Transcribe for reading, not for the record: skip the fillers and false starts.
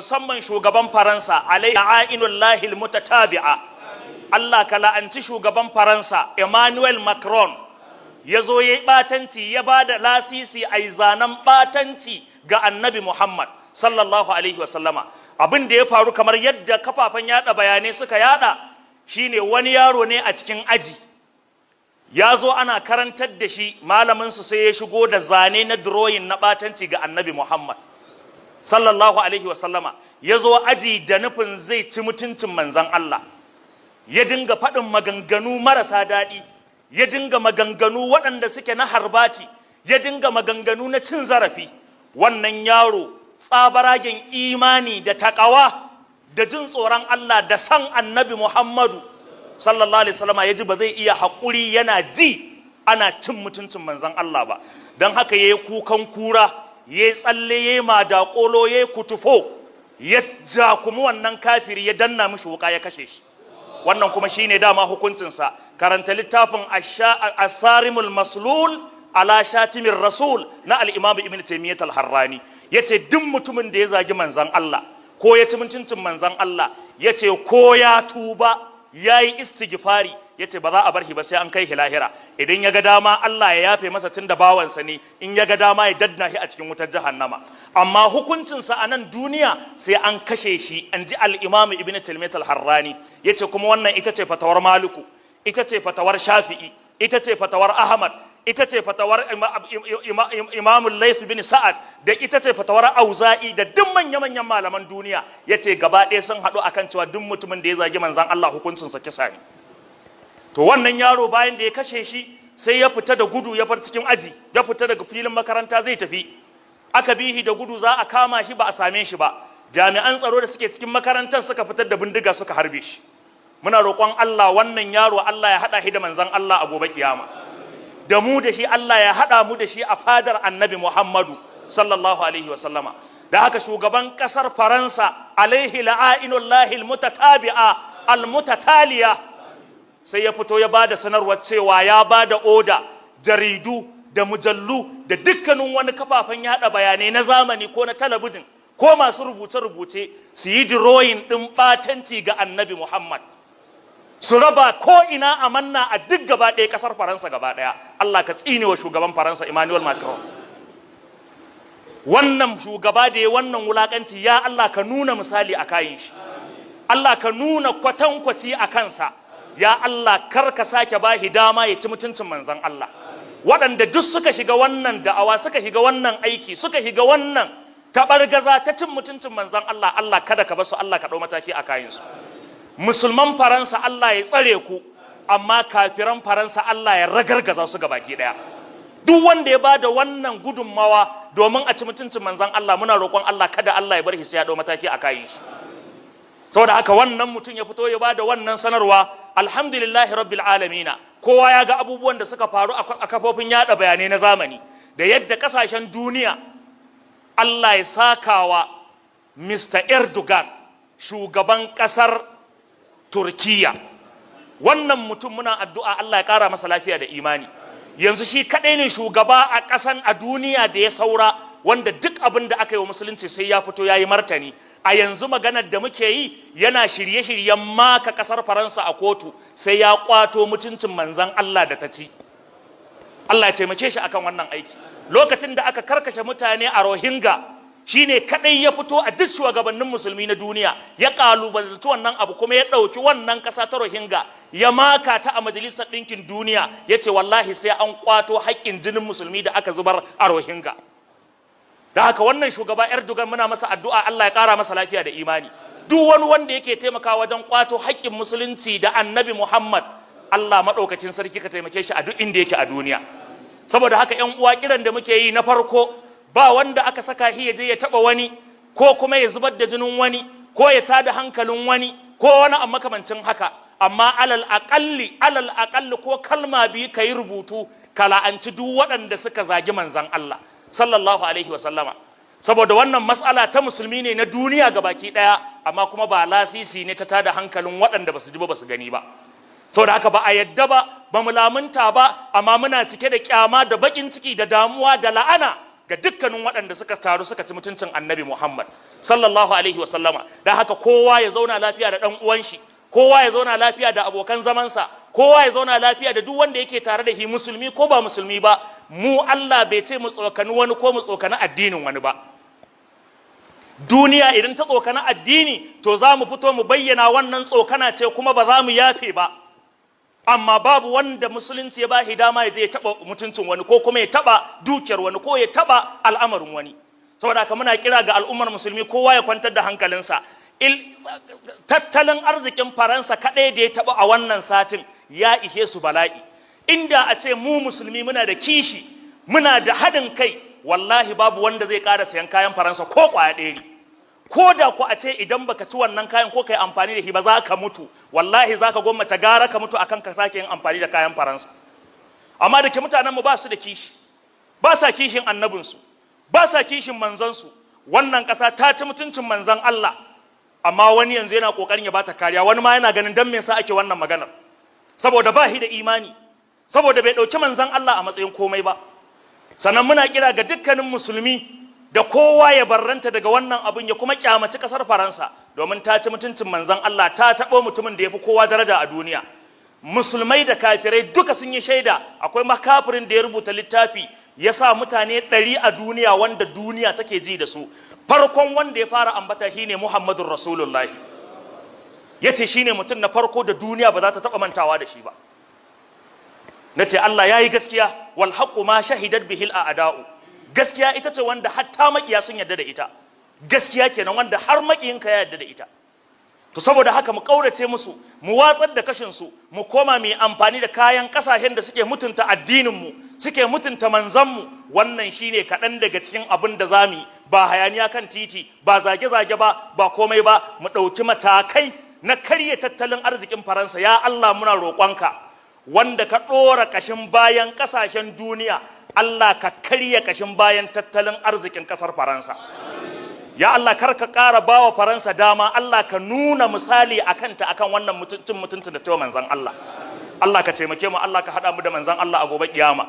musamman shugaban Faransa Ainihin mutatabi'a. Allah ka la'anci shugaban Faransa Emmanuel Macron, ya zo ya yi ɓatanci, ya ba da lasisi a yi zanen ɓatanci ga annabi Muhammad sallallahu alaihi wasallama. Abin da ya faru kamar yadda kafafen yada bayanai suka yada shine wani yaro ne a cikin aji ya zo ana karantar da shi, malaminsu sai ya shigo da zane na drawing na ɓatanci ga annabi Muhammad sallallahu alaihi wasallama. Ya zo aji da nufin zai ci mutuncin manzan Allah, ya dinga faɗin maganganu marasa daɗi, ya dinga maganganu waɗanda suke na harbati, ya dinga maganganu na cin zarafi. Wannan yaro tsabaragen imani da taƙawa da jin tsoron Allah da san annabi Muhammadu sallallahu alaihi wasallama ya ji ba zai iya haƙuri yana ji ana cin mutuncin manzan Allah ba, don haka ya yi kukan kura, ya yi tsalle, ya yi madaƙolo, ya yi kutufo, ya jakumi wannan kafiri, ya danna mishi wuƙa ya kashe shi. Wannan kuma shine dama hukuncinsa. Karanta littafin Asarimul Maslul ala Shatimin Rasul na al-Imam Ibn Taymiyyah al-Harrani. Yace duk mutumin da ya zagi manzan Allah ko ya ci mutuncin manzan Allah, yace ko ya tuba yayi istighfari, yace ba za a bar shi ba sai an kai shi lahira. Idan ya ga dama Allah ya yafe masa tunda bawansa ne, in ya ga dama ya dadna shi a cikin wutar jahannama. Amma hukuncinsa a nan duniya sai an kashe shi, an ji al-Imam Ibn Taymiyyah al-Harrani. Yace kuma wannan ita ce fatawar Maliku, ita ce fatawar Shafi'i, ita ce fatawar Ahmad, ita ce fatawar Imam Layth bin Sa'ad, da ita ce fatawar Auza'i da duk manya-manyan malaman duniya. Yace gaba ɗaya sun haɗu akan cewa duk mutumin da ya zagi manzon Allah hukuncinsa kisa ne. To wannan yaro bayan da ya kashe shi sai ya fita da gudu, ya bar cikin aji, ya fita daga filin makaranta zai tafi. Aka bihi da gudu za a kama shi, ba a same shi ba. Jami'an tsaro da suke cikin makarantar suka fitar da bindiga suka harbe shi. Muna roƙon Allah wannan yaro Allah ya haɗa shi da manzon Allah a gobe kiyama. Da mu da shi Allah ya haɗa mu da shi a fadar annabi Muhammadu sallallahu alaihi wasallama. Da haka shugaban ƙasar Faransa alaihi la'ainullahi almutatabi'a almutataliya sai ya fito ya bada sanarwar cewa ya bada oda jaridu da mujallu da dukkanin wani kafafen yada bayanai na zamani ko na talabijin ko masu rubuce-rubuce su yi drawing ɗin ɓatanci ga annabi Muhammad, su raba ko ina a manna a duk gaba ɗaya ƙasar Faransa gaba ɗaya. Allah ka tsine wa shugaban Faransa Emmanuel Macron. Wannan shugaba da ya wannan wulakanci, ya Allah ka nuna misali a kayan shi, Allah ka nuna kwatankwaci a kansa, ya Allah kar ka sake bashi dama ya ci mutuncin manzon Allah. Waɗanda duk suka shiga wannan da'awa, suka shiga wannan aiki, suka shiga wannan taɓargaza ta cin mutuncin manzon Allah, Allah kada ka basu, Allah ka ɗau mataki a kayansu. Musulman Faransa Allah ya tsare ku, amma kafiran Faransa Allah ya ragargaza su gabaki ɗaya. Duk wanda ya bada wannan gudunmawa domin a ci mutuncin manzon Allah, muna roƙon Allah kada Allah ya bar shi sai ya ɗau mataki a kayan shi. Saboda haka wannan mutum ya fito ya bada wannan sanarwa, alhamdulillahi rabbil alamina. Kowa ya ga abubuwan da suka faru a kafofin yada bayanai na zamani, da yadda kasashen duniya Allah ya sakawa Mr. Erdogan, shugaban kasar Turkiya. Wannan mutum muna addu'a Allah ya kara masa lafiya da imani. Yanzu shi kadai ne shugaba a duniya da ya saura wanda duk abin da aka yi wa musulunci sai ya fito ya yi martani. A yanzu maganar da muke yi yana shirye-shiryen maka kasar Faransa a kotu sai ya kwato mutuncin manzan Allah da ta ci. Allah ya taimake shi akan wannan aiki. Lokacin da aka karkashe mutane a Rohingya, shine kadai ya fito a duk shugabannin musulmi na duniya ya kalubalanci wannan abu, kuma ya dauki wannan kasa ta Rohingya ya maka ta a majalisar ɗinkin duniya, yace wallahi sai an kwato haƙƙin jinin musulmi da aka zubar a Rohingya. Da haka wannan shugaba Erdogan muna masa addu'a Allah ya ƙara masa lafiya da imani. Duk wani wanda yake taimakawa wajen kwato haƙƙin musulunci da annabi Muhammad, Allah maɗaukakin sarki ka taimake shi a duk inda yake a duniya. Saboda haka ƴan uwa, kiran da muke yi na farko, ba wanda aka saka shi ya je ya taɓa wani ko kuma ya zubar da jinin wani ko ya tada hankalin wani ko wani a makamancin haka. Amma alal aƙalli ko kalma biyu ka yi rubutu ka la'anci duk waɗanda suka zagi manzan Allah sallallahu alaihi wa sallama. Saboda wannan mas'ala ta musulmi ne na duniya gabaki daya, amma kuma ba lasisi ne ta tada hankalin waɗanda basu ji ba basu gani ba. Saboda haka ba a yadda ba mu lamunta ba, amma muna cike da kyama da bakin ciki da damuwa da la'ana ga dukkanin waɗanda suka taru suka ci mutuncin annabi Muhammad sallallahu alaihi wasallama. Da haka kowa ya zauna lafiya da ɗan uwan shi, kowa ya zauna lafiya da abokan zamansa, kowa ya zauna lafiya da duk wanda yake tare da shi, musulmi ko ba musulmi ba. Mu Allah bai ce mu tsokani wani ko mu tsokani addinin wani ba. Duniya idan ta tsokana addini to za mu fito mu bayyana wannan tsokana ce kuma ba za mu yafe ba. Amma babu wanda musulunci ya ba shi dama ya je ya taba mutuncin wani ko kuma ya taba dukiyar wani ko ya taba al'amarin wani. Saboda haka muna kira ga al'ummar musulmi kowa ya kwantar da hankalinsa. Tattalin arzikin Faransa kaɗai da ya taba a wannan satin ya ihe su bala'i. Inda a ce mu musulmi muna da kishi, muna da haɗin kai, wallahi babu wanda zai ƙara sayan kayan Faransa ko ƙwaya ɗaya ne. Ko da ku a ce idan baka ci wannan kayan ko kai amfani da shi ba za ka mutu, wallahi za ka gwamnati gara ka mutu akan ka sake yin amfani da kayan Faransa. Amma da ke mutanen mu ba su da kishi, ba sa kishin annabinsu, ba sa kishin manzansu. Wannan ƙasa ta ci mutuncin manzan Allah, amma wani yanzu yana ƙoƙarin ya bata kariya, wani ma yana ganin dan me yasa ake wannan maganar, saboda ba shi da imani, saboda bai ɗauki manzan Allah a matsayin komai ba. Sannan muna kira ga dukkanin musulmi da kowa ya barranta daga wannan abin ya kuma kyamaci kasar Faransa, domin ta ci mutuncin manzon Allah, ta taɓo mutumin da ya fi kowa daraja a duniya. Musulmai da kafirai duka sun yi shaida. Akwai makafirin da ya rubuta littafi ya sa mutane 100 a duniya wanda duniya take ji da su. Farkon wanda ya fara ambata shine Muhammadun Rasulullahi. Ya ce shine mutum na farko da duniya ba za ta taɓa mantawa da shi ba. Na ce Allah ya yi gaskiya, wal haqqu ma shahidat bihil a'da'u. Gaskiya ita ce wanda hatta makiya sun yarda da ita. Gaskiya kenan wanda har makiyinka ya yarda da ita. To saboda haka mu kaurace musu, mu watsar da kashin su, mu koma mu yi amfani da kayan kasashen da suke mutunta addinin mu, suke mutunta manzon mu. Wannan shine kaɗan daga cikin abin da zamu yi, ba hayaniya kan titi, ba zage-zage ba, ba komai ba. Mu ɗauki matakai na karya tattalin arzikin Faransa. Ya Allah muna roƙonka, wanda ka ɗora kashin bayan ƙasashen duniya, Allah ka karya kashin bayan tattalin arzikin kasar Faransa. Ya Allah kar ka ƙara bawa Faransa dama, Allah ka nuna misali akan ta akan wannan mutuntun da ta manzon Allah. Allah ka taimake mu, Allah ka haɗa mu da manzon Allah a gobe kiyama.